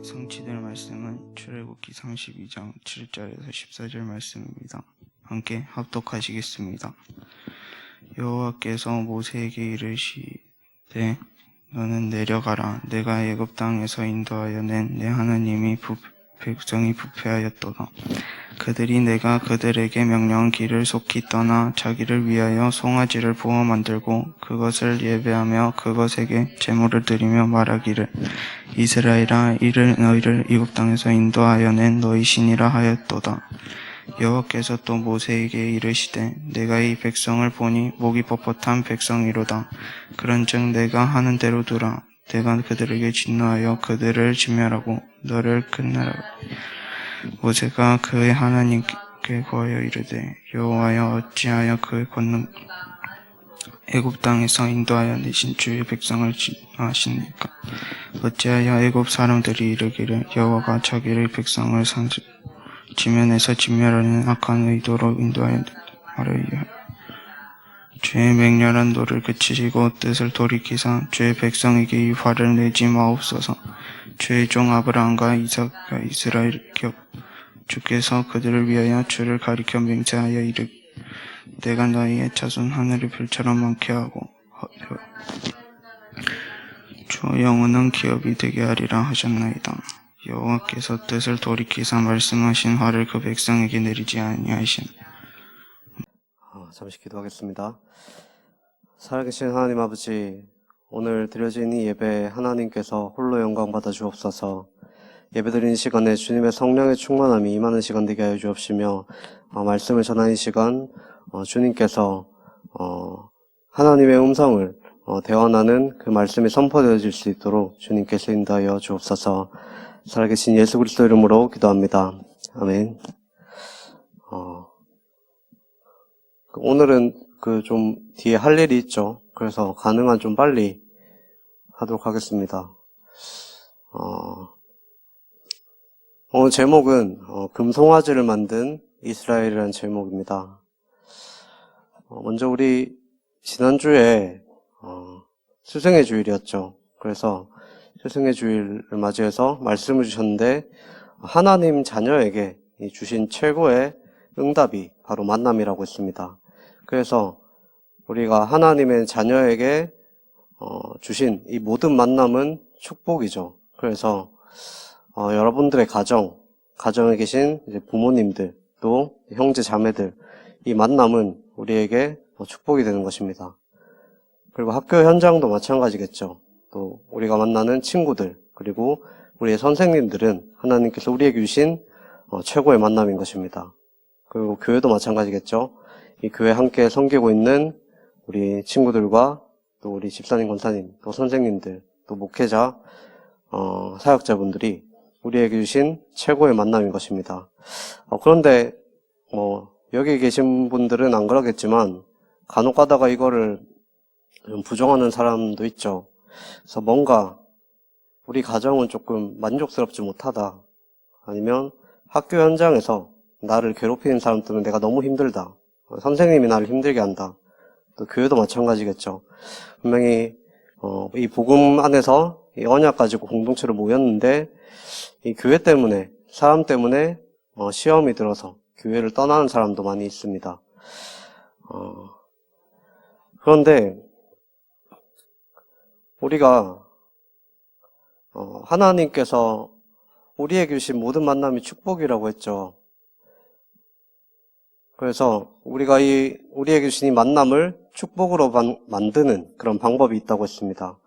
성취될 말씀은 출애굽기 32장 7절에서 14절 말씀입니다. 함께 합독하시겠습니다. 여호와께서 모세에게 이르시되 너는 내려가라. 내가 애굽 땅에서 인도하여 낸 내 하나님이 백성이 부패하였도다. 그들이 내가 그들에게 명령한 길을 속히 떠나 자기를 위하여 송아지를 부어 만들고 그것을 예배하며 그것에게 제물을 드리며 말하기를 이스라엘아, 이를 너희를 애굽 땅에서 인도하여 낸 너희 신이라 하였도다. 여호와께서 또 모세에게 이르시되 내가 이 백성을 보니 목이 뻣뻣한 백성이로다. 그런즉 내가 하는 대로 두라. 내가 그들에게 진노하여 그들을 진멸하고 너를 끝내라. 모세가 그의 하나님께 구하여 이르되 여호와여 어찌하여 그 권능 애굽 땅에서 인도하여 내신 주의 백성을 진노하십니까? 어찌하여 애굽 사람들이 이르기를 여호와가 자기의 백성을 지면에서 진멸하는 악한 의도로 인도하여 말하여 주의 맹렬한 노를 그치시고 뜻을 돌이키사 주의 백성에게 이 화를 내지 마옵소서. 주의 종 아브라함과 이삭과 이스라엘 격 주께서 그들을 위하여 주를 가리켜 맹세하여 이르 내가 너희의 자손 하늘의 별처럼 많게 하고 주 영원한 기업이 되게 하리라 하셨나이다. 여호와께서 뜻을 돌이키사 말씀하신 화를 그 백성에게 내리지 아니하신. 잠시 기도하겠습니다. 살아계신 하나님 아버지, 오늘 드려진 이 예배 하나님께서 홀로 영광 받아 주옵소서. 예배드리는 시간에 주님의 성령의 충만함이 임하는 시간 되게 하여 주옵시며 말씀을 전하는 시간 주님께서 하나님의 음성을 대언하는 그 말씀이 선포되어질 수 있도록 주님께서 인도하여 주옵소서. 살아계신 예수 그리스도 이름으로 기도합니다. 아멘. 오늘은 좀 뒤에 할 일이 있죠. 그래서 가능한 좀 빨리 하도록 하겠습니다. 오늘 제목은 금송아지를 만든 이스라엘이라는 제목입니다. 먼저 우리 지난주에 스승의 주일이었죠. 그래서 스승의 주일을 맞이해서 말씀을 주셨는데 하나님 자녀에게 주신 최고의 응답이 바로 만남이라고 했습니다. 그래서 우리가 하나님의 자녀에게 주신 이 모든 만남은 축복이죠. 그래서 여러분들의 가정에 계신 이제 부모님들, 또 형제 자매들, 이 만남은 우리에게 축복이 되는 것입니다. 그리고 학교 현장도 마찬가지겠죠. 또 우리가 만나는 친구들, 그리고 우리의 선생님들은 하나님께서 우리에게 주신 최고의 만남인 것입니다. 그리고 교회도 마찬가지겠죠. 이 교회 함께 섬기고 있는 우리 친구들과 또 우리 집사님, 권사님, 또 선생님들, 또 목회자, 사역자분들이 우리에게 주신 최고의 만남인 것입니다. 그런데 여기 계신 분들은 안 그러겠지만 간혹 가다가 이거를 좀 부정하는 사람도 있죠. 그래서 뭔가 우리 가정은 조금 만족스럽지 못하다. 아니면 학교 현장에서 나를 괴롭히는 사람 때문에 내가 너무 힘들다. 선생님이 나를 힘들게 한다. 또 교회도 마찬가지겠죠. 분명히 이 복음 안에서 이 언약 가지고 공동체로 모였는데 이 교회 때문에, 사람 때문에 시험이 들어서 교회를 떠나는 사람도 많이 있습니다. 그런데 우리가 하나님께서 우리에게 주신 모든 만남이 축복이라고 했죠. 그래서 우리가 우리에게 주신 이 만남을 축복으로 만드는 그런 방법이 있다고 했습니다.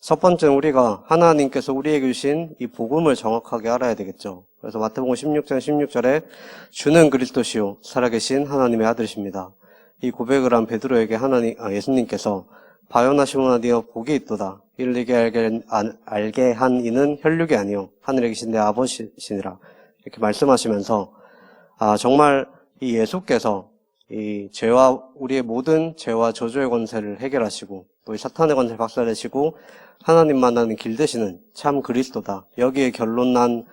첫 번째는 우리가 하나님께서 우리에게 주신 이 복음을 정확하게 알아야 되겠죠. 그래서 마태복음 16장 16절에 주는 그리스도시요 살아계신 하나님의 아들이십니다. 이 고백을 한 베드로에게 예수님께서 바요나 시몬아 네가 복이 있도다. 이를 네게 알게 한 이는 혈육이 아니요 하늘에 계신 내 아버지시니라. 이렇게 말씀하시면서 정말 이 예수께서 이 우리의 모든 죄와 저주의 권세를 해결하시고 또 이 사탄의 권세를 박살내시고 하나님 만나는 길 되시는 참 그리스도다. 여기에 결론 난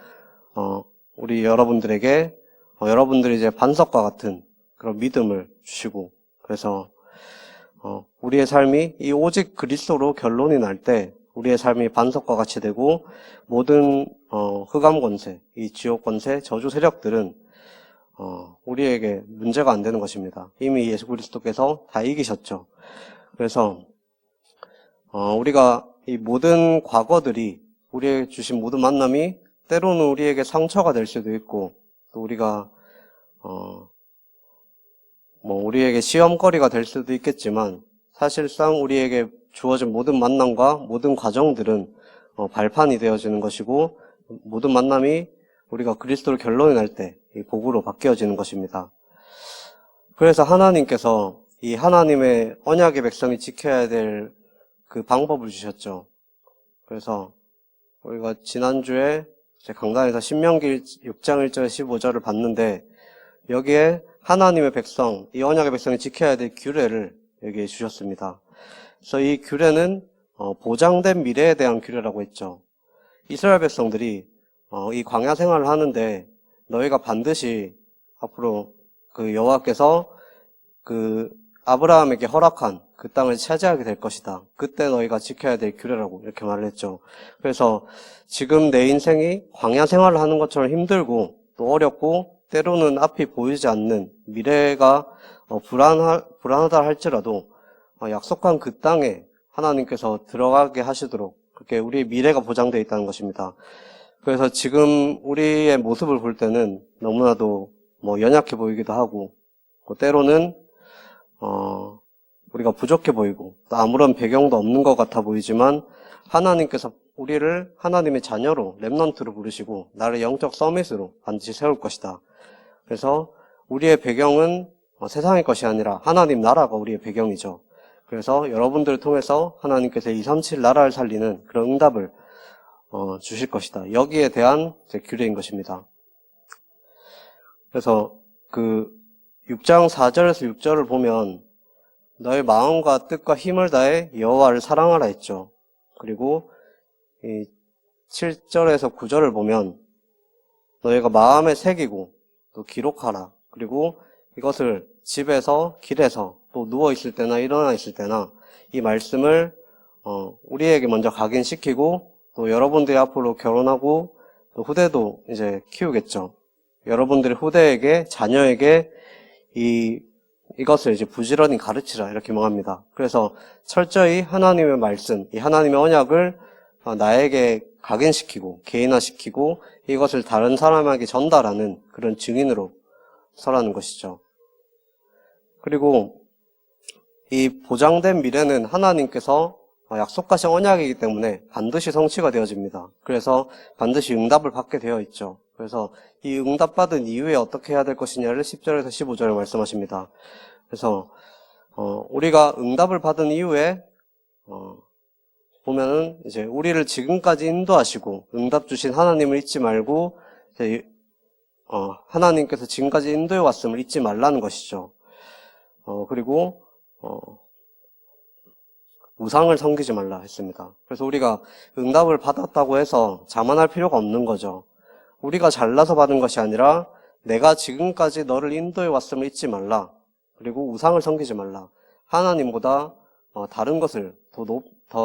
우리 여러분들에게 여러분들이 이제 반석과 같은 그런 믿음을 주시고, 그래서 우리의 삶이 이 오직 그리스도로 결론이 날 때 우리의 삶이 반석과 같이 되고 모든 흑암 권세, 이 지옥 권세, 저주 세력들은 우리에게 문제가 안 되는 것입니다. 이미 예수 그리스도께서 다 이기셨죠. 그래서 우리가 이 모든 과거들이 우리에게 주신 모든 만남이 때로는 우리에게 상처가 될 수도 있고 또 우리가 우리에게 시험거리가 될 수도 있겠지만 사실상 우리에게 주어진 모든 만남과 모든 과정들은 발판이 되어지는 것이고 모든 만남이 우리가 그리스도를 결론낼 때 이 복으로 바뀌어지는 것입니다. 그래서 하나님께서 이 하나님의 언약의 백성이 지켜야 될 그 방법을 주셨죠. 그래서 우리가 지난주에 강단에서 신명기 6장 1절 15절을 봤는데 여기에 하나님의 백성, 이 언약의 백성이 지켜야 될 규례를 여기에 주셨습니다. 그래서 이 규례는 보장된 미래에 대한 규례라고 했죠. 이스라엘 백성들이 이 광야 생활을 하는데 너희가 반드시 앞으로 그 여호와께서 그 아브라함에게 허락한 그 땅을 차지하게 될 것이다. 그때 너희가 지켜야 될 규례라고 이렇게 말을 했죠. 그래서 지금 내 인생이 광야 생활을 하는 것처럼 힘들고 또 어렵고 때로는 앞이 보이지 않는 미래가 불안하다 할지라도 약속한 그 땅에 하나님께서 들어가게 하시도록 그렇게 우리의 미래가 보장되어 있다는 것입니다. 그래서 지금 우리의 모습을 볼 때는 너무나도 연약해 보이기도 하고 때로는 우리가 부족해 보이고 또 아무런 배경도 없는 것 같아 보이지만 하나님께서 우리를 하나님의 자녀로 렘넌트로 부르시고 나를 영적 서밋으로 반드시 세울 것이다. 그래서 우리의 배경은 세상의 것이 아니라 하나님 나라가 우리의 배경이죠. 그래서 여러분들을 통해서 하나님께서 237 나라를 살리는 그런 응답을 주실 것이다. 여기에 대한 규례인 것입니다. 그래서 그 6장 4절에서 6절을 보면 너의 마음과 뜻과 힘을 다해 여호와를 사랑하라 했죠. 그리고 이 7절에서 9절을 보면 너희가 마음에 새기고 또 기록하라. 그리고 이것을 집에서 길에서 또 누워있을 때나 일어나 있을 때나 이 말씀을 우리에게 먼저 각인시키고 또 여러분들이 앞으로 결혼하고 또 후대도 이제 키우겠죠. 여러분들의 후대에게 자녀에게 이것을 이제 부지런히 가르치라 이렇게 명합니다. 그래서 철저히 하나님의 말씀, 이 하나님의 언약을 나에게 각인시키고 개인화시키고 이것을 다른 사람에게 전달하는 그런 증인으로 서라는 것이죠. 그리고 이 보장된 미래는 하나님께서 약속하신 언약이기 때문에 반드시 성취가 되어집니다. 그래서 반드시 응답을 받게 되어 있죠. 그래서 이 응답받은 이후에 어떻게 해야 될 것이냐를 10절에서 15절에 말씀하십니다. 그래서 우리가 응답을 받은 이후에 보면은 이제 우리를 지금까지 인도하시고 응답 주신 하나님을 잊지 말고 하나님께서 지금까지 인도해 왔음을 잊지 말라는 것이죠. 그리고 우상을 섬기지 말라 했습니다. 그래서 우리가 응답을 받았다고 해서 자만할 필요가 없는 거죠. 우리가 잘나서 받은 것이 아니라 내가 지금까지 너를 인도해 왔음을 잊지 말라. 그리고 우상을 섬기지 말라. 하나님보다 다른 것을 더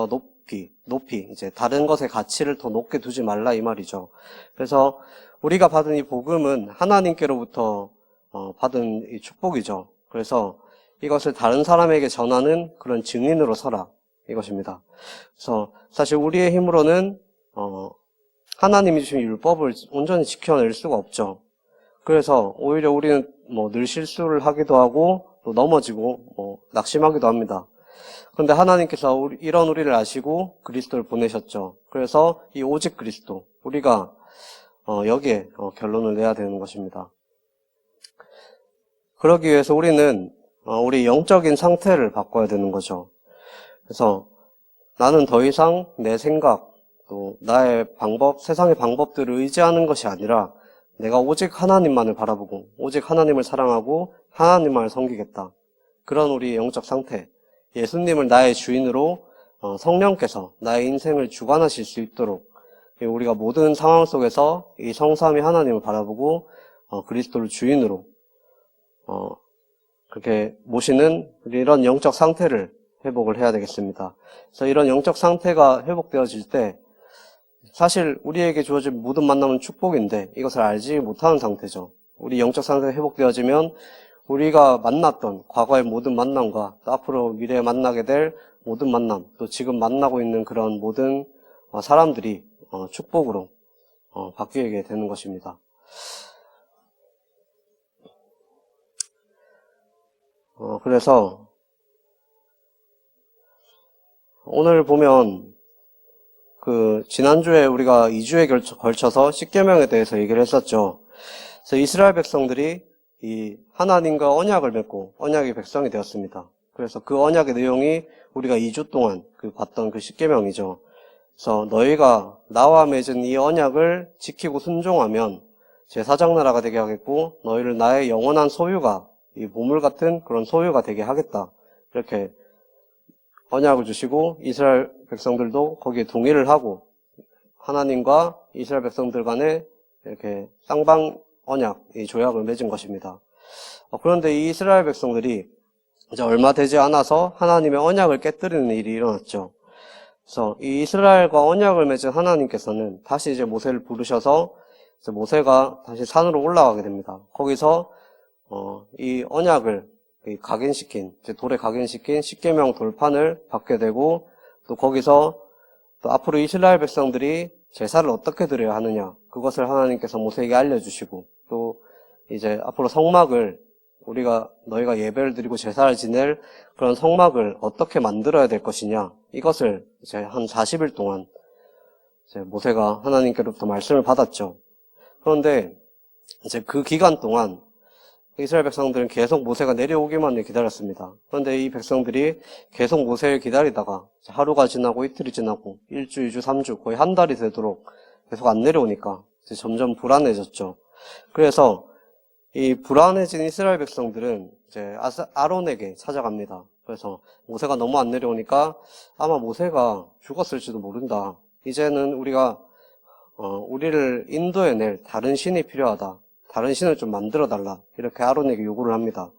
높이 이제 다른 것의 가치를 더 높게 두지 말라 이 말이죠. 그래서 우리가 받은 이 복음은 하나님께로부터 받은 이 축복이죠. 그래서 이것을 다른 사람에게 전하는 그런 증인으로 서라 이것입니다. 그래서 사실 우리의 힘으로는 하나님이 주신 율법을 온전히 지켜낼 수가 없죠. 그래서 오히려 우리는 늘 실수를 하기도 하고 또 넘어지고 낙심하기도 합니다. 그런데 하나님께서 이런 우리를 아시고 그리스도를 보내셨죠. 그래서 이 오직 그리스도 우리가 여기에 결론을 내야 되는 것입니다. 그러기 위해서 우리는 우리 영적인 상태를 바꿔야 되는 거죠. 그래서 나는 더 이상 내 생각, 또 나의 방법, 세상의 방법들을 의지하는 것이 아니라 내가 오직 하나님만을 바라보고 오직 하나님을 사랑하고 하나님만을 섬기겠다. 그런 우리의 영적 상태, 예수님을 나의 주인으로 성령께서 나의 인생을 주관하실 수 있도록 우리가 모든 상황 속에서 이 성삼위 하나님을 바라보고 그리스도를 주인으로 그렇게 모시는 이런 영적 상태를 회복을 해야 되겠습니다. 그래서 이런 영적 상태가 회복되어질 때 사실 우리에게 주어진 모든 만남은 축복인데 이것을 알지 못하는 상태죠. 우리 영적 상태가 회복되어지면 우리가 만났던 과거의 모든 만남과 또 앞으로 미래에 만나게 될 모든 만남, 또 지금 만나고 있는 그런 모든 사람들이 축복으로 바뀌게 되는 것입니다. 그래서 오늘 보면 지난주에 우리가 2주에 걸쳐서 십계명에 대해서 얘기를 했었죠. 그래서 이스라엘 백성들이 이 하나님과 언약을 맺고 언약의 백성이 되었습니다. 그래서 그 언약의 내용이 우리가 2주 동안 봤던 그 십계명이죠. 그래서 너희가 나와 맺은 이 언약을 지키고 순종하면 제사장 나라가 되게 하겠고 너희를 나의 영원한 소유가 이 보물 같은 그런 소유가 되게 하겠다. 이렇게 언약을 주시고 이스라엘 백성들도 거기에 동의를 하고 하나님과 이스라엘 백성들 간에 이렇게 쌍방 언약, 이 조약을 맺은 것입니다. 그런데 이 이스라엘 백성들이 이제 얼마 되지 않아서 하나님의 언약을 깨뜨리는 일이 일어났죠. 그래서 이 이스라엘과 언약을 맺은 하나님께서는 다시 이제 모세를 부르셔서 이제 모세가 다시 산으로 올라가게 됩니다. 거기서 이 언약을 돌에 각인시킨 십계명 돌판을 받게 되고 또 거기서 또 앞으로 이스라엘 백성들이 제사를 어떻게 드려야 하느냐 그것을 하나님께서 모세에게 알려주시고 또 이제 앞으로 성막을 너희가 예배를 드리고 제사를 지낼 그런 성막을 어떻게 만들어야 될 것이냐 이것을 이제 한 40일 동안 이제 모세가 하나님께로부터 말씀을 받았죠. 그런데 이제 그 기간 동안 이스라엘 백성들은 계속 모세가 내려오기만을 기다렸습니다. 그런데 이 백성들이 계속 모세를 기다리다가 하루가 지나고 이틀이 지나고 1주, 2주, 3주 거의 한 달이 되도록 계속 안 내려오니까 이제 점점 불안해졌죠. 그래서 이 불안해진 이스라엘 백성들은 이제 아론에게 찾아갑니다. 그래서 모세가 너무 안 내려오니까 아마 모세가 죽었을지도 모른다. 이제는 우리를 인도해낼 다른 신이 필요하다. 다른 신을 좀 만들어달라. 이렇게 아론에게 요구를 합니다.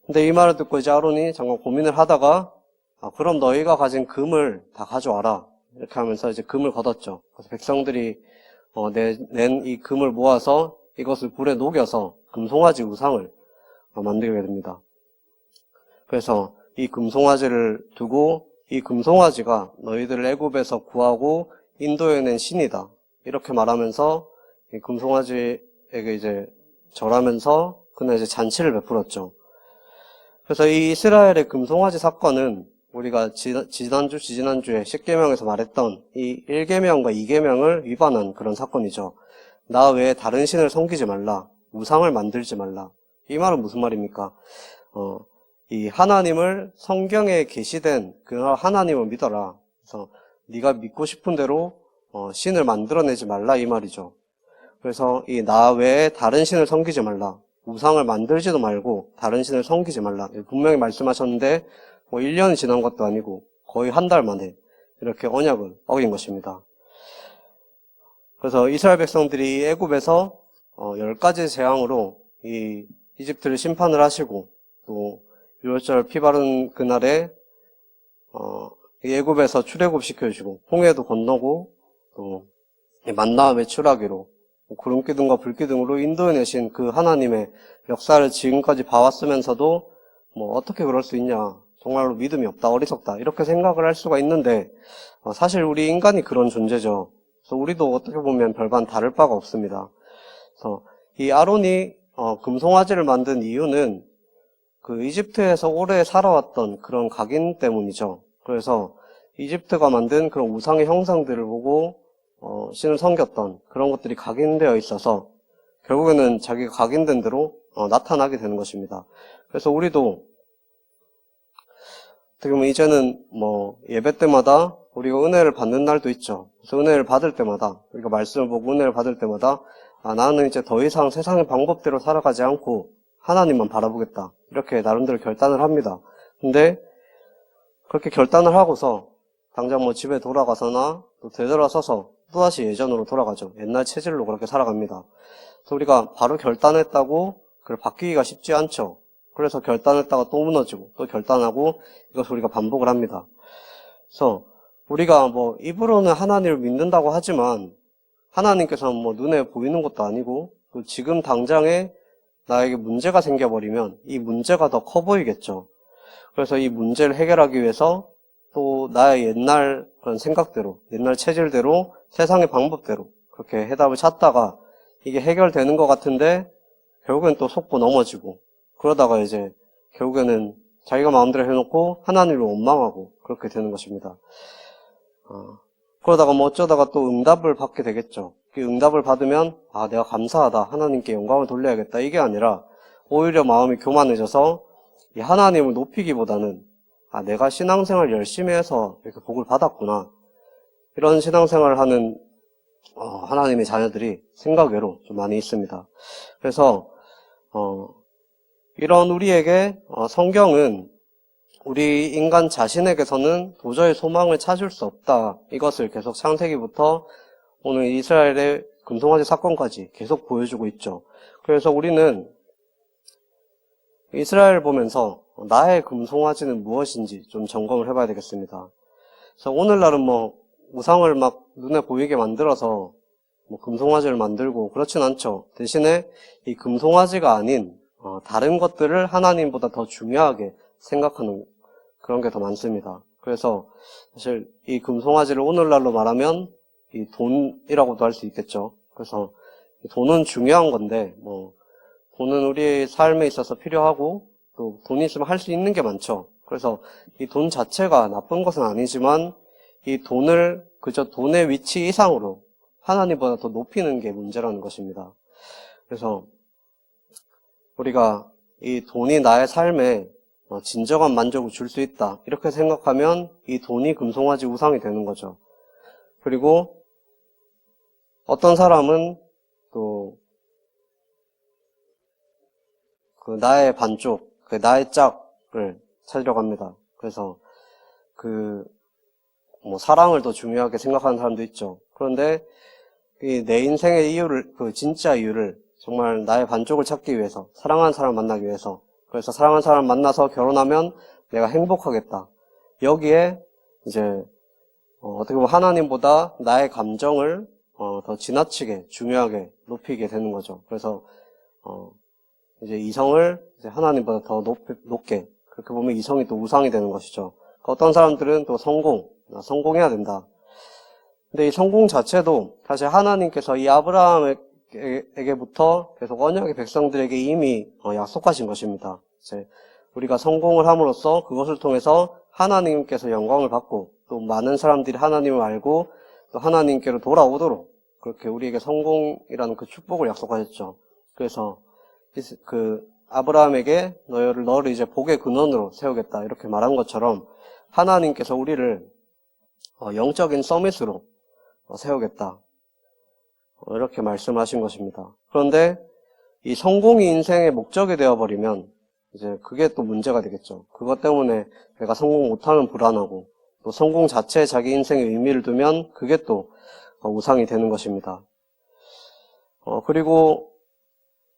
근데 이 말을 듣고 이제 아론이 잠깐 고민을 하다가 그럼 너희가 가진 금을 다 가져와라. 이렇게 하면서 이제 금을 걷었죠. 그래서 백성들이 낸 이 금을 모아서 이것을 불에 녹여서 금송아지 우상을 만들게 됩니다. 그래서 이 금송아지를 두고 이 금송아지가 너희들을 애굽에서 구하고 인도해낸 신이다. 이렇게 말하면서 이 금송아지에게 이제 절하면서 그날 이제 잔치를 베풀었죠. 그래서 이 이스라엘의 금송아지 사건은 우리가 지지난주에 십계명에서 말했던 이 1계명과 2계명을 위반한 그런 사건이죠. 나 외에 다른 신을 섬기지 말라. 우상을 만들지 말라. 이 말은 무슨 말입니까? 이 하나님을 성경에 계시된 그 하나님을 믿어라. 그래서 네가 믿고 싶은 대로 신을 만들어내지 말라 이 말이죠. 그래서 이 나 외에 다른 신을 섬기지 말라. 우상을 만들지도 말고 다른 신을 섬기지 말라. 분명히 말씀하셨는데 1년이 지난 것도 아니고 거의 한 달 만에 이렇게 언약을 어긴 것입니다. 그래서 이스라엘 백성들이 애굽에서 10가지 재앙으로 이 이집트를 심판을 하시고 또 유월절 피 바른 그날에 애굽에서 출애굽 시켜주시고 홍해도 건너고 또 만나 외출하기로 구름기둥과 불기둥으로 인도해내신 그 하나님의 역사를 지금까지 봐왔으면서도 어떻게 그럴 수 있냐, 정말로 믿음이 없다, 어리석다 이렇게 생각을 할 수가 있는데 사실 우리 인간이 그런 존재죠. 그래서 우리도 어떻게 보면 별반 다를 바가 없습니다. 그래서 이 아론이 금송아지를 만든 이유는 그 이집트에서 오래 살아왔던 그런 각인 때문이죠. 그래서 이집트가 만든 그런 우상의 형상들을 보고 신을 섬겼던 그런 것들이 각인되어 있어서 결국에는 자기가 각인된 대로 나타나게 되는 것입니다. 그래서 우리도 어떻게 보면 이제는 예배 때마다 우리가 은혜를 받는 날도 있죠. 그래서 은혜를 받을 때마다 우리가 말씀을 보고 은혜를 받을 때마다 나는 이제 더 이상 세상의 방법대로 살아가지 않고 하나님만 바라보겠다. 이렇게 나름대로 결단을 합니다. 근데 그렇게 결단을 하고서 당장 집에 돌아가서나 또 되돌아서서 또다시 예전으로 돌아가죠. 옛날 체질로 그렇게 살아갑니다. 그래서 우리가 바로 결단했다고 그걸 바뀌기가 쉽지 않죠. 그래서 결단했다가 또 무너지고 또 결단하고 이것을 우리가 반복을 합니다. 그래서 우리가 뭐 입으로는 하나님을 믿는다고 하지만 하나님께서는 뭐 눈에 보이는 것도 아니고 또 지금 당장에 나에게 문제가 생겨버리면 이 문제가 더 커 보이겠죠. 그래서 이 문제를 해결하기 위해서 또 나의 옛날 그런 생각대로, 옛날 체질대로, 세상의 방법대로 그렇게 해답을 찾다가 이게 해결되는 것 같은데 결국엔 또 속고 넘어지고 그러다가 이제 결국에는 자기가 마음대로 해놓고 하나님을 원망하고 그렇게 되는 것입니다. 그러다가 뭐 어쩌다가 또 응답을 받게 되겠죠. 그 응답을 받으면 내가 감사하다, 하나님께 영광을 돌려야겠다 이게 아니라 오히려 마음이 교만해져서 이 하나님을 높이기보다는 내가 신앙생활 열심히 해서 이렇게 복을 받았구나 이런 신앙생활을 하는 하나님의 자녀들이 생각외로 좀 많이 있습니다. 그래서 이런 우리에게 성경은 우리 인간 자신에게서는 도저히 소망을 찾을 수 없다. 이것을 계속 창세기부터 오늘 이스라엘의 금송아지 사건까지 계속 보여주고 있죠. 그래서 우리는 이스라엘을 보면서 나의 금송아지는 무엇인지 좀 점검을 해봐야 되겠습니다. 그래서 오늘날은 뭐 우상을 막 눈에 보이게 만들어서 뭐 금송아지를 만들고 그렇진 않죠. 대신에 이 금송아지가 아닌 다른 것들을 하나님보다 더 중요하게 생각하는 그런 게 더 많습니다. 그래서 사실 이 금송아지를 오늘날로 말하면 이 돈이라고도 할 수 있겠죠. 그래서 돈은 중요한 건데 뭐 돈은 우리의 삶에 있어서 필요하고 또 돈이 있으면 할 수 있는 게 많죠. 그래서 이 돈 자체가 나쁜 것은 아니지만 이 돈을 그저 돈의 위치 이상으로 하나님보다 더 높이는 게 문제라는 것입니다. 그래서 우리가 이 돈이 나의 삶에 진정한 만족을 줄 수 있다 이렇게 생각하면 이 돈이 금송아지 우상이 되는 거죠. 그리고 어떤 사람은 또 그 나의 반쪽, 그 나의 짝을 찾으려고 합니다. 그래서 뭐 사랑을 더 중요하게 생각하는 사람도 있죠. 그런데 내 인생의 이유를, 진짜 이유를 정말 나의 반쪽을 찾기 위해서, 사랑하는 사람을 만나기 위해서, 그래서 사랑하는 사람을 만나서 결혼하면 내가 행복하겠다. 여기에 이제 어떻게 보면 하나님보다 나의 감정을 더 지나치게 중요하게 높이게 되는 거죠. 그래서 이제 이성을 이제 하나님보다 더 높게, 그렇게 보면 이성이 또 우상이 되는 것이죠. 어떤 사람들은 또 성공해야 된다. 근데 이 성공 자체도 사실 하나님께서 이 아브라함에게부터 계속 언약의 백성들에게 이미 약속하신 것입니다. 이제 우리가 성공을 함으로써 그것을 통해서 하나님께서 영광을 받고 또 많은 사람들이 하나님을 알고 또 하나님께로 돌아오도록 그렇게 우리에게 성공이라는 그 축복을 약속하셨죠. 그래서 아브라함에게 너를 이제 복의 근원으로 세우겠다 이렇게 말한 것처럼 하나님께서 우리를 영적인 서밋으로 세우겠다 이렇게 말씀하신 것입니다. 그런데 이 성공이 인생의 목적이 되어버리면 이제 그게 또 문제가 되겠죠. 그것 때문에 내가 성공 못하면 불안하고 또 성공 자체에 자기 인생에 의미를 두면 그게 또 우상이 되는 것입니다. 그리고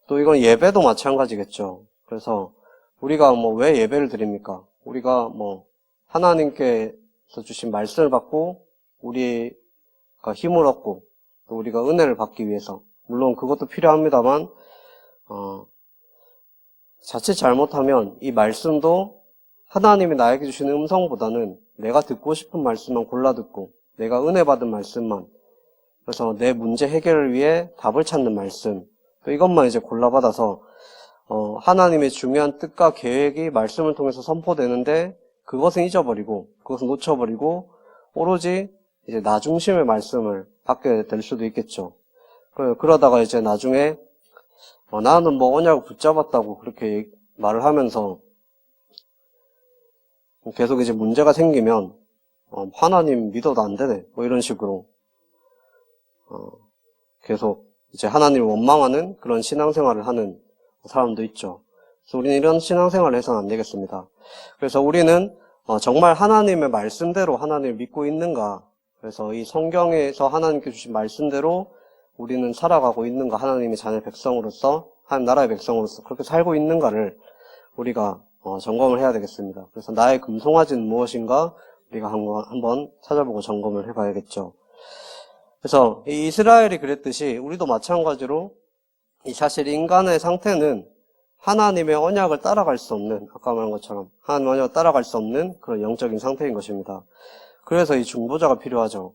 또 이건 예배도 마찬가지겠죠. 그래서 우리가 뭐 왜 예배를 드립니까? 우리가 뭐 하나님께서 주신 말씀을 받고 우리가 힘을 얻고 또 우리가 은혜를 받기 위해서 물론 그것도 필요합니다만 자칫 잘못하면 이 말씀도 하나님이 나에게 주시는 음성보다는 내가 듣고 싶은 말씀만 골라 듣고 내가 은혜 받은 말씀만 그래서 내 문제 해결을 위해 답을 찾는 말씀 또 이것만 이제 골라받아서 하나님의 중요한 뜻과 계획이 말씀을 통해서 선포되는데 그것은 잊어버리고 그것은 놓쳐버리고 오로지 이제 나 중심의 말씀을 받게 될 수도 있겠죠. 그러다가 이제 나중에 나는 뭐 언약을 붙잡았다고 그렇게 말을 하면서 계속 이제 문제가 생기면 하나님 믿어도 안 되네 뭐 이런 식으로 계속 이제 하나님을 원망하는 그런 신앙생활을 하는 사람도 있죠. 그래서 우리는 이런 신앙생활을 해서는 안 되겠습니다. 그래서 우리는 정말 하나님의 말씀대로 하나님을 믿고 있는가, 그래서 이 성경에서 하나님께 주신 말씀대로 우리는 살아가고 있는가, 하나님의 자녀 백성으로서 하나님 나라의 백성으로서 그렇게 살고 있는가를 우리가 점검을 해야 되겠습니다. 그래서 나의 금송아지는 무엇인가 우리가 한번 찾아보고 점검을 해봐야겠죠. 그래서 이 이스라엘이 그랬듯이 우리도 마찬가지로 사실 인간의 상태는 하나님의 언약을 따라갈 수 없는, 아까 말한 것처럼 하나님의 언약을 따라갈 수 없는 그런 영적인 상태인 것입니다. 그래서 이 중보자가 필요하죠.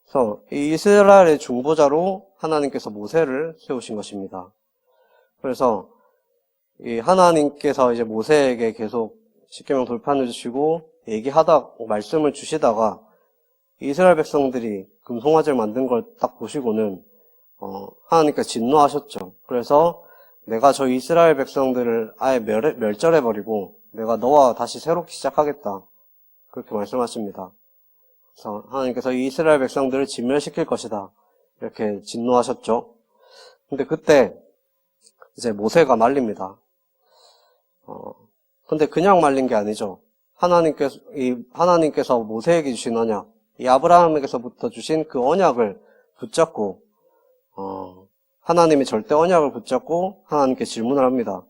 그래서 이 이스라엘의 중보자로 하나님께서 모세를 세우신 것입니다. 그래서 이 하나님께서 이제 모세에게 계속 십계명 돌판을 주시고 말씀을 주시다가 이스라엘 백성들이 금송아지를 만든 걸 딱 보시고는 하나님께서 진노하셨죠. 그래서 내가 저 이스라엘 백성들을 아예 멸절해버리고 내가 너와 다시 새롭게 시작하겠다. 그렇게 말씀하십니다. 그래서 하나님께서 이 이스라엘 백성들을 진멸시킬 것이다. 이렇게 진노하셨죠. 근데 그때 이제 모세가 말립니다. 근데 그냥 말린 게 아니죠. 하나님께서 모세에게 주신 언약, 이 아브라함에게서부터 주신 그 언약을 붙잡고, 하나님의 절대 언약을 붙잡고 하나님께 질문을 합니다.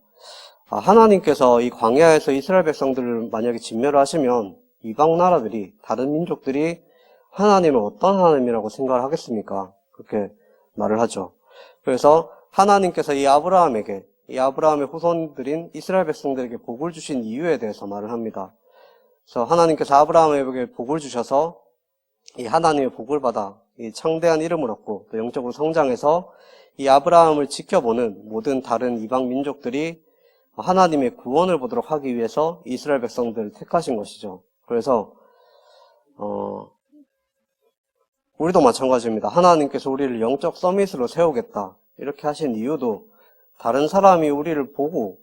하나님께서 이 광야에서 이스라엘 백성들을 만약에 진멸을 하시면 이방 나라들이, 다른 민족들이 하나님을 어떤 하나님이라고 생각을 하겠습니까? 그렇게 말을 하죠. 그래서 하나님께서 이 아브라함의 후손들인 이스라엘 백성들에게 복을 주신 이유에 대해서 말을 합니다. 그래서 하나님께서 아브라함에게 복을 주셔서 이 하나님의 복을 받아 이 창대한 이름을 얻고 또 영적으로 성장해서 이 아브라함을 지켜보는 모든 다른 이방 민족들이 하나님의 구원을 보도록 하기 위해서 이스라엘 백성들을 택하신 것이죠. 그래서 우리도 마찬가지입니다. 하나님께서 우리를 영적 서밋으로 세우겠다 이렇게 하신 이유도 다른 사람이 우리를 보고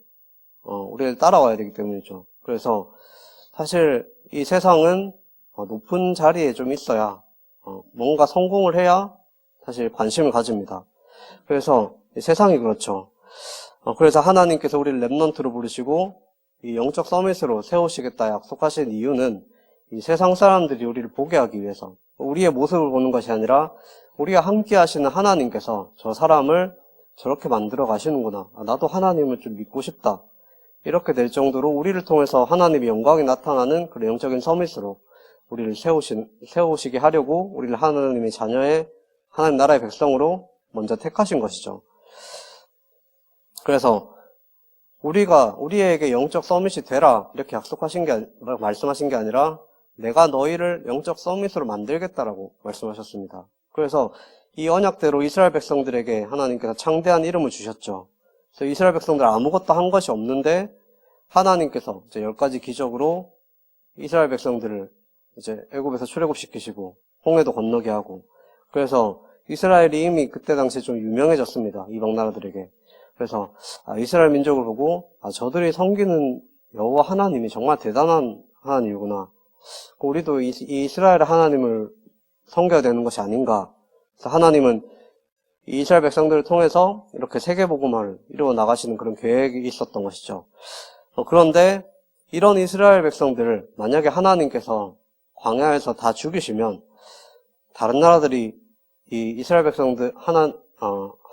우리를 따라와야 되기 때문이죠. 그래서 사실 이 세상은 높은 자리에 좀 있어야 뭔가 성공을 해야 사실 관심을 가집니다. 그래서 세상이 그렇죠. 그래서 하나님께서 우리를 렘넌트로 부르시고 이 영적 서밋으로 세우시겠다 약속하신 이유는 이 세상 사람들이 우리를 보게 하기 위해서, 우리의 모습을 보는 것이 아니라 우리가 함께 하시는 하나님께서 저 사람을 저렇게 만들어 가시는구나, 나도 하나님을 좀 믿고 싶다, 이렇게 될 정도로 우리를 통해서 하나님의 영광이 나타나는 그런 영적인 서밋으로 우리를 세우시게 하려고 우리를 하나님의 자녀의 하나님 나라의 백성으로 먼저 택하신 것이죠. 그래서 우리에게 영적 서밋이 되라 이렇게 말씀하신 게 아니라 내가 너희를 영적 서밋으로 만들겠다라고 말씀하셨습니다. 그래서 이 언약대로 이스라엘 백성들에게 하나님께서 창대한 이름을 주셨죠. 그래서 이스라엘 백성들 아무것도 한 것이 없는데 하나님께서 이제 10가지 기적으로 이스라엘 백성들을 이제 애굽에서 출애굽시키시고 홍해도 건너게 하고, 그래서 이스라엘이 이미 그때 당시에 좀 유명해졌습니다. 이방 나라들에게. 그래서 이스라엘 민족을 보고 저들이 섬기는 여호와 하나님이 정말 대단한 하나님이구나, 우리도 이 이스라엘 하나님을 섬겨야 되는 것이 아닌가. 그래서 하나님은 이 이스라엘 백성들을 통해서 이렇게 세계복음화를 이루어 나가시는 그런 계획이 있었던 것이죠. 그런데 이런 이스라엘 백성들을 만약에 하나님께서 광야에서 다 죽이시면 다른 나라들이 이 이스라엘 백성들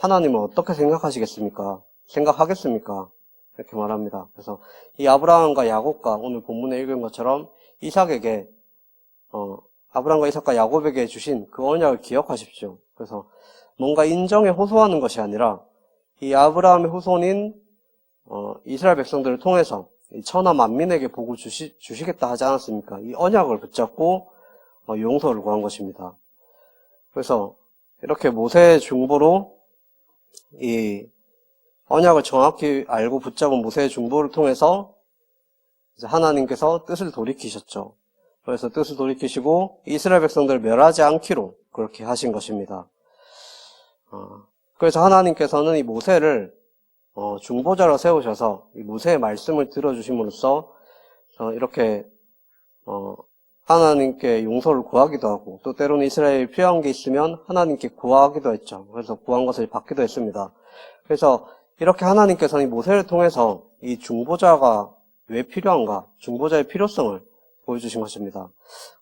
하나님을 어떻게 생각하겠습니까? 이렇게 말합니다. 그래서 이 아브라함과 야곱과 오늘 본문에 읽은 것처럼 이삭에게 아브라함과 이삭과 야곱에게 주신 그 언약을 기억하십시오. 그래서 뭔가 인정에 호소하는 것이 아니라 이 아브라함의 후손인 이스라엘 백성들을 통해서 천하 만민에게 복을 주시겠다 하지 않았습니까? 이 언약을 붙잡고 용서를 구한 것입니다. 그래서 이렇게 모세의 중보로 이 언약을 정확히 알고 붙잡은 모세의 중보를 통해서 이제 하나님께서 뜻을 돌이키셨죠. 그래서 뜻을 돌이키시고 이스라엘 백성들을 멸하지 않기로 그렇게 하신 것입니다. 그래서 하나님께서는 이 모세를 중보자로 세우셔서 이 모세의 말씀을 들어주심으로써 이렇게 하나님께 용서를 구하기도 하고, 또 때로는 이스라엘이 필요한 게 있으면 하나님께 구하기도 했죠. 그래서 구한 것을 받기도 했습니다. 그래서 이렇게 하나님께서는 이 모세를 통해서 이 중보자가 왜 필요한가, 중보자의 필요성을 보여주신 것입니다.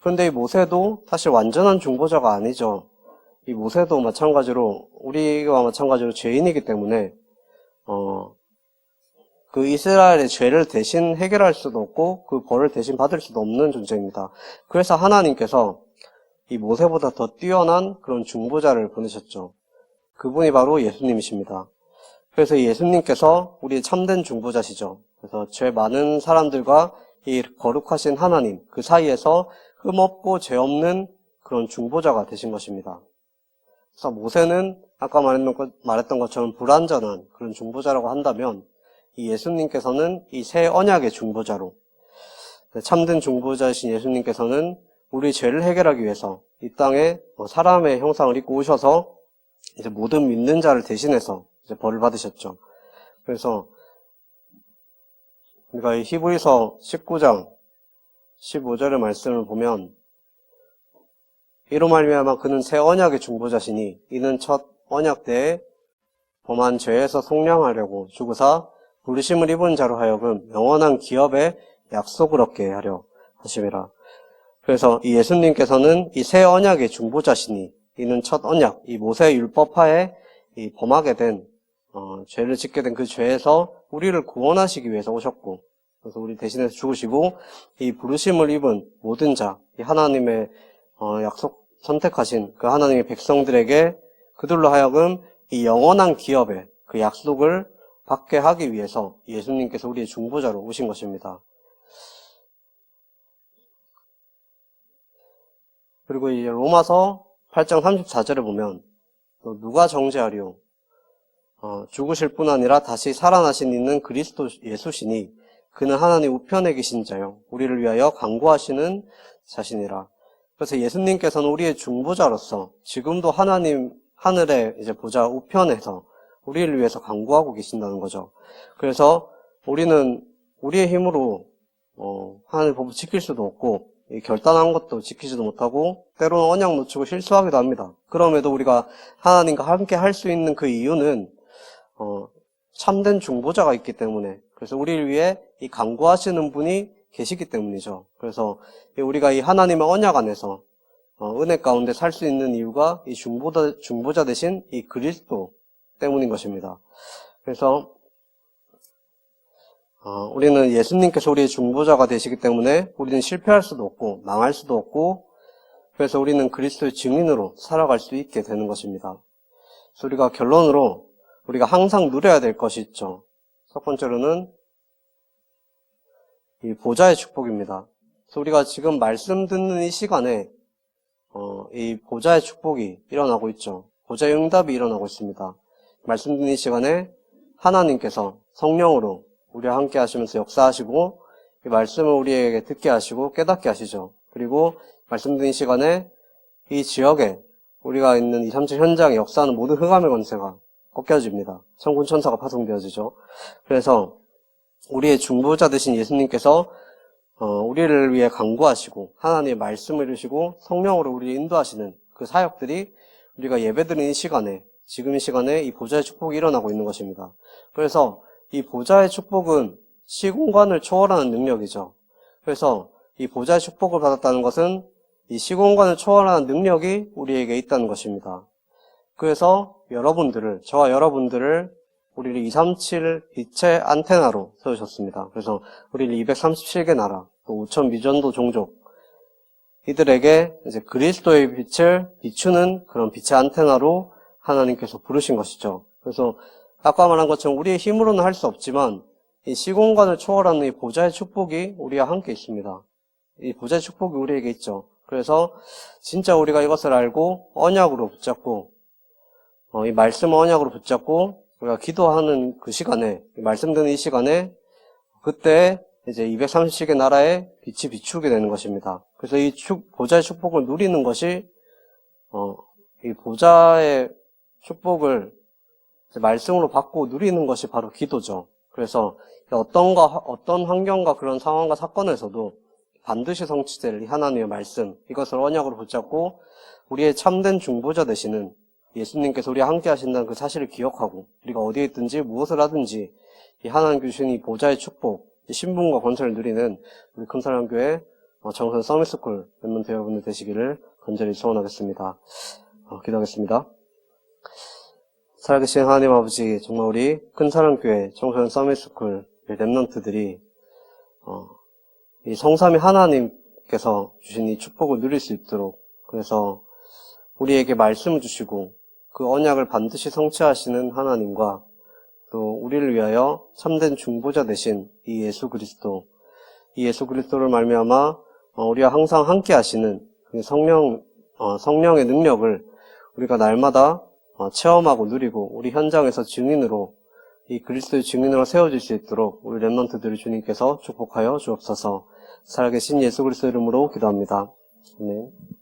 그런데 이 모세도 사실 완전한 중보자가 아니죠. 이 모세도 마찬가지로 우리와 마찬가지로 죄인이기 때문에 그 이스라엘의 죄를 대신 해결할 수도 없고 그 벌을 대신 받을 수도 없는 존재입니다. 그래서 하나님께서 이 모세보다 더 뛰어난 그런 중보자를 보내셨죠. 그분이 바로 예수님이십니다. 그래서 예수님께서 우리의 참된 중보자시죠. 그래서 죄 많은 사람들과 이 거룩하신 하나님 그 사이에서 흠없고 죄 없는 그런 중보자가 되신 것입니다. 그래서 모세는 아까 말했던 것처럼 불완전한 그런 중보자라고 한다면 이 예수님께서는 이 새 언약의 중보자로, 참된 중보자이신 예수님께서는 우리 죄를 해결하기 위해서 이 땅에 사람의 형상을 입고 오셔서 이제 모든 믿는 자를 대신해서 이제 벌을 받으셨죠. 그래서 우리가 이 히브리서 19장 15절의 말씀을 보면 이로 말미암아 그는 새 언약의 중보자시니 이는 첫 언약 때에 범한 죄에서 속량하려고 죽으사 부르심을 입은 자로 하여금 영원한 기업의 약속을 얻게 하려 하심이라. 그래서 이 예수님께서는 이 새 언약의 중보자시니 이는 첫 언약, 이 모세의 율법하에 이 범하게 된 죄를 짓게 된 그 죄에서 우리를 구원하시기 위해서 오셨고, 그래서 우리 대신해서 죽으시고 이 부르심을 입은 모든 자, 이 하나님의 약속 선택하신 그 하나님의 백성들에게 그들로 하여금 이 영원한 기업의 그 약속을 받게 하기 위해서 예수님께서 우리의 중보자로 오신 것입니다. 그리고 이제 로마서 8장 34절을 보면 누가 정죄하리요? 죽으실 뿐 아니라 다시 살아나신 이는 그리스도 예수시니 그는 하나님 우편에 계신 자요 우리를 위하여 간구하시는 자신이라. 그래서 예수님께서는 우리의 중보자로서 지금도 하나님 하늘의 이제 보좌 우편에서 우리를 위해서 간구하고 계신다는 거죠. 그래서 우리는 우리의 힘으로 하나님의 법을 지킬 수도 없고 결단한 것도 지키지도 못하고 때로는 언약 놓치고 실수하기도 합니다. 그럼에도 우리가 하나님과 함께 할 수 있는 그 이유는 참된 중보자가 있기 때문에, 그래서 우리를 위해 이 간구하시는 분이 계시기 때문이죠. 그래서 우리가 이 하나님의 언약 안에서 은혜 가운데 살 수 있는 이유가 이 중보자 대신 이 그리스도 때문인 것입니다. 그래서 우리는 예수님께서 우리의 중보자가 되시기 때문에 우리는 실패할 수도 없고 망할 수도 없고, 그래서 우리는 그리스도의 증인으로 살아갈 수 있게 되는 것입니다. 그래서 우리가 결론으로 우리가 항상 누려야 될 것이 있죠. 첫 번째로는 이 보좌의 축복입니다. 그래서 우리가 지금 말씀 듣는 이 시간에 이 보좌의 축복이 일어나고 있죠. 보좌의 응답이 일어나고 있습니다. 말씀 듣는 이 시간에 하나님께서 성령으로 우리와 함께 하시면서 역사하시고 이 말씀을 우리에게 듣게 하시고 깨닫게 하시죠. 그리고 말씀 듣는 시간에 이 지역에 우리가 있는 237 현장에 역사하는 모든 흑암의 권세가 꺾여집니다. 천군 천사가 파송되어지죠. 그래서 우리의 중보자 되신 예수님께서 우리를 위해 간구하시고 하나님의 말씀을 이루시고 성령으로 우리를 인도하시는 그 사역들이 우리가 예배드리는 이 시간에, 지금 이 시간에 이 보좌의 축복이 일어나고 있는 것입니다. 그래서 이 보좌의 축복은 시공간을 초월하는 능력이죠. 그래서 이 보좌의 축복을 받았다는 것은 이 시공간을 초월하는 능력이 우리에게 있다는 것입니다. 그래서 저와 여러분들을 우리를 237 빛의 안테나로 세우셨습니다. 그래서 우리를 237개 나라, 또 5천 미전도 종족, 이들에게 이제 그리스도의 빛을 비추는 그런 빛의 안테나로 하나님께서 부르신 것이죠. 그래서 아까 말한 것처럼 우리의 힘으로는 할 수 없지만 이 시공간을 초월하는 이 보좌의 축복이 우리와 함께 있습니다. 이 보좌의 축복이 우리에게 있죠. 그래서 진짜 우리가 이것을 알고 언약으로 붙잡고 이 말씀을 언약으로 붙잡고 우리가 기도하는 그 시간에, 말씀 듣는 이 시간에 그때 이제 237개 나라에 빛이 비추게 되는 것입니다. 그래서 이 보좌의 축복을 누리는 것이 이 보좌의 축복을 말씀으로 받고 누리는 것이 바로 기도죠. 그래서 어떤 환경과 그런 상황과 사건에서도 반드시 성취될 이 하나님의 말씀, 이것을 언약으로 붙잡고 우리의 참된 중보자 되시는 예수님께서 우리와 함께 하신다는 그 사실을 기억하고 우리가 어디에 있든지 무엇을 하든지 이 하나님 주신 이 보좌의 축복, 이 신분과 권세를 누리는 우리 큰사랑교회 정선 서밋스쿨 멤버 여러분들 되시기를 간절히 소원하겠습니다. 기도하겠습니다. 살아계신 하나님 아버지, 정말 우리 큰사랑교회 정선 서밋스쿨 렘넌트들이 이 성삼위 하나님께서 주신 이 축복을 누릴 수 있도록, 그래서 우리에게 말씀을 주시고 그 언약을 반드시 성취하시는 하나님과 또 우리를 위하여 참된 중보자 되신 이 예수 그리스도를 말미암아 우리와 항상 함께 하시는 성령의 능력을 우리가 날마다 체험하고 누리고 우리 현장에서 이 그리스도의 증인으로 세워질 수 있도록 우리 렘넌트들을 주님께서 축복하여 주옵소서. 살아계신 예수 그리스도 이름으로 기도합니다. 아멘.